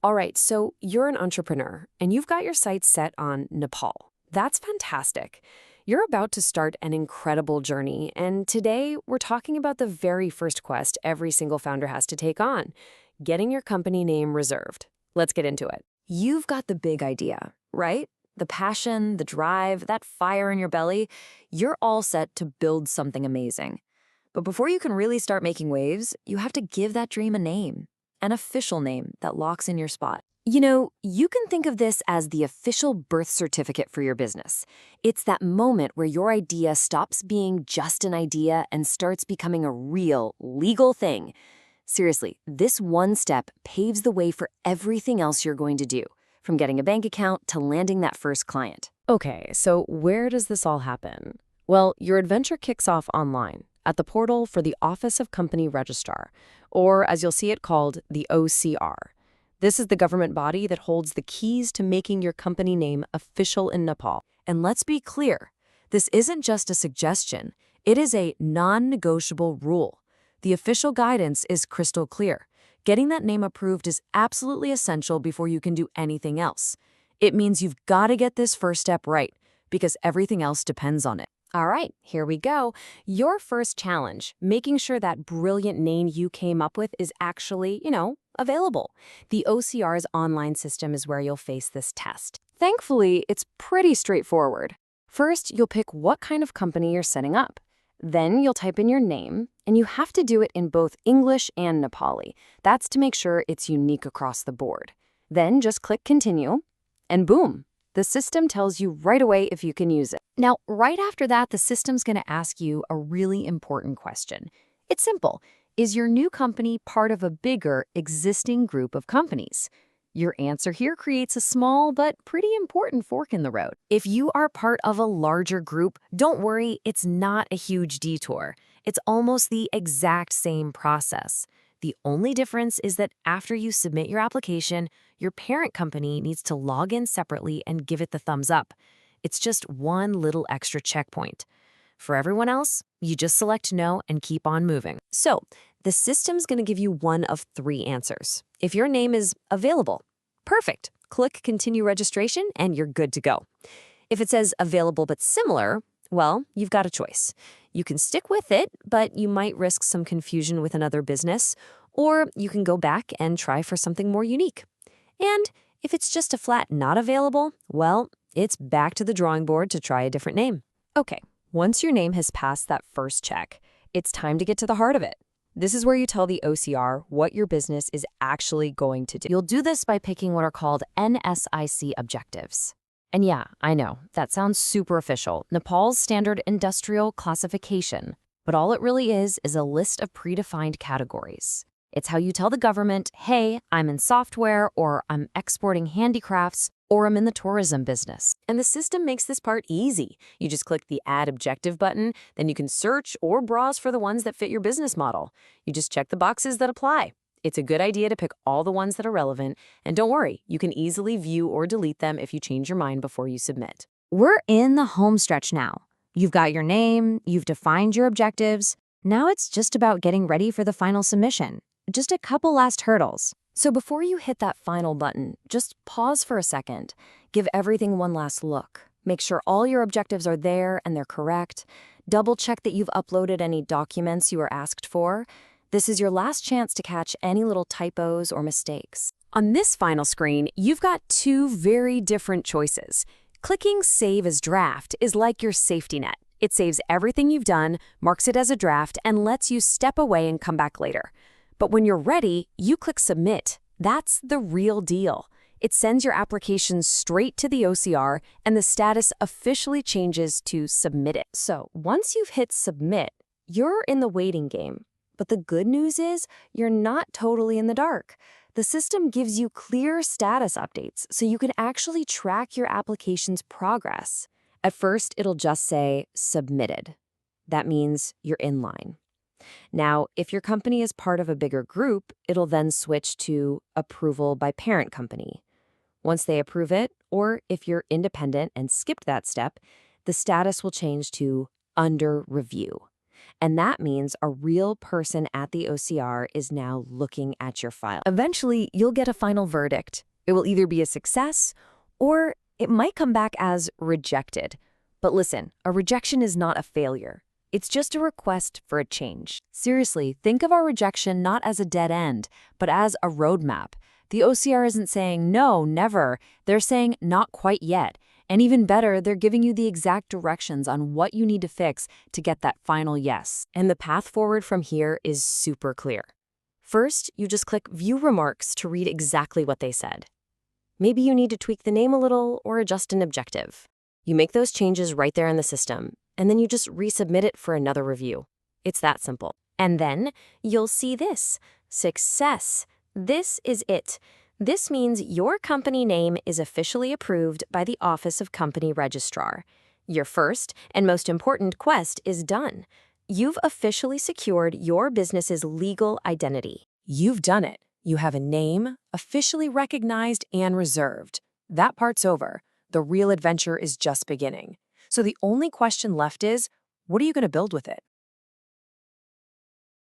All right, so you're an entrepreneur and you've got your sights set on Nepal. That's fantastic. You're about to start an incredible journey, and today we're talking about the very first quest every single founder has to take on, getting your company name reserved. Let's get into it. You've got the big idea, right? The passion, the drive, that fire in your belly. You're all set to build something amazing. But before you can really start making waves, you have to give that dream a name, an official name that locks in your spot. You know, you can think of this as the official birth certificate for your business. It's that moment where your idea stops being just an idea and starts becoming a real, legal thing. Seriously, this one step paves the way for everything else you're going to do, from getting a bank account to landing that first client. Okay, so where does this all happen? Well, your adventure kicks off online at the portal for the Office of Company Registrar, or as you'll see it called, the OCR. This is the government body that holds the keys to making your company name official in Nepal. And let's be clear, this isn't just a suggestion, it is a non-negotiable rule. The official guidance is crystal clear. Getting that name approved is absolutely essential before you can do anything else. It means you've got to get this first step right, because everything else depends on it. All right, here we go. Your first challenge, making sure that brilliant name you came up with is actually, available. The OCR's online system is where you'll face this test. Thankfully, it's pretty straightforward. First, you'll pick what kind of company you're setting up. Then you'll type in your name, and you have to do it in both English and Nepali. That's to make sure it's unique across the board. Then just click Continue, and boom, the system tells you right away if you can use it. Now, right after that, the system's going to ask you a really important question. It's simple. Is your new company part of a bigger, existing group of companies? Your answer here creates a small but pretty important fork in the road. If you are part of a larger group, don't worry, it's not a huge detour. It's almost the exact same process. The only difference is that after you submit your application, your parent company needs to log in separately and give it the thumbs up. It's just one little extra checkpoint. For everyone else, you just select no and keep on moving. So, the system's going to give you one of three answers. If your name is available, perfect. Click Continue Registration and you're good to go. If it says available but similar, well, you've got a choice. You can stick with it, but you might risk some confusion with another business, or you can go back and try for something more unique. And if it's just a flat not available, well, it's back to the drawing board to try a different name. Okay, once your name has passed that first check, it's time to get to the heart of it. This is where you tell the OCR what your business is actually going to do. You'll do this by picking what are called NSIC objectives. And yeah, I know, that sounds super official, Nepal's standard industrial classification. But all it really is a list of predefined categories. It's how you tell the government, hey, I'm in software, or I'm exporting handicrafts, or I'm in the tourism business. And the system makes this part easy. You just click the Add Objective button, then you can search or browse for the ones that fit your business model. You just check the boxes that apply. It's a good idea to pick all the ones that are relevant, and don't worry, you can easily view or delete them if you change your mind before you submit. We're in the home stretch now. You've got your name, you've defined your objectives. Now it's just about getting ready for the final submission. Just a couple last hurdles. So before you hit that final button, just pause for a second. Give everything one last look. Make sure all your objectives are there and they're correct. Double check that you've uploaded any documents you were asked for. This is your last chance to catch any little typos or mistakes. On this final screen, you've got two very different choices. Clicking Save as Draft is like your safety net. It saves everything you've done, marks it as a draft, and lets you step away and come back later. But when you're ready, you click Submit. That's the real deal. It sends your application straight to the OCR, and the status officially changes to Submitted. So once you've hit Submit, you're in the waiting game. But the good news is you're not totally in the dark. The system gives you clear status updates so you can actually track your application's progress. At first, it'll just say Submitted. That means you're in line. Now, if your company is part of a bigger group, it'll then switch to Approval by Parent Company. Once they approve it, or if you're independent and skipped that step, the status will change to Under Review. And that means a real person at the OCR is now looking at your file. Eventually, you'll get a final verdict. It will either be a success or it might come back as rejected. But listen, a rejection is not a failure. It's just a request for a change. Seriously, think of our rejection not as a dead end, but as a roadmap. The OCR isn't saying no, never. They're saying not quite yet. And even better, they're giving you the exact directions on what you need to fix to get that final yes. And the path forward from here is super clear. First, you just click View Remarks to read exactly what they said. Maybe you need to tweak the name a little or adjust an objective. You make those changes right there in the system, and then you just resubmit it for another review. It's that simple. And then you'll see this, Success. This is it. This means your company name is officially approved by the Office of Company Registrar. Your first and most important quest is done. You've officially secured your business's legal identity. You've done it. You have a name, officially recognized and reserved. That part's over. The real adventure is just beginning. So the only question left is, what are you going to build with it?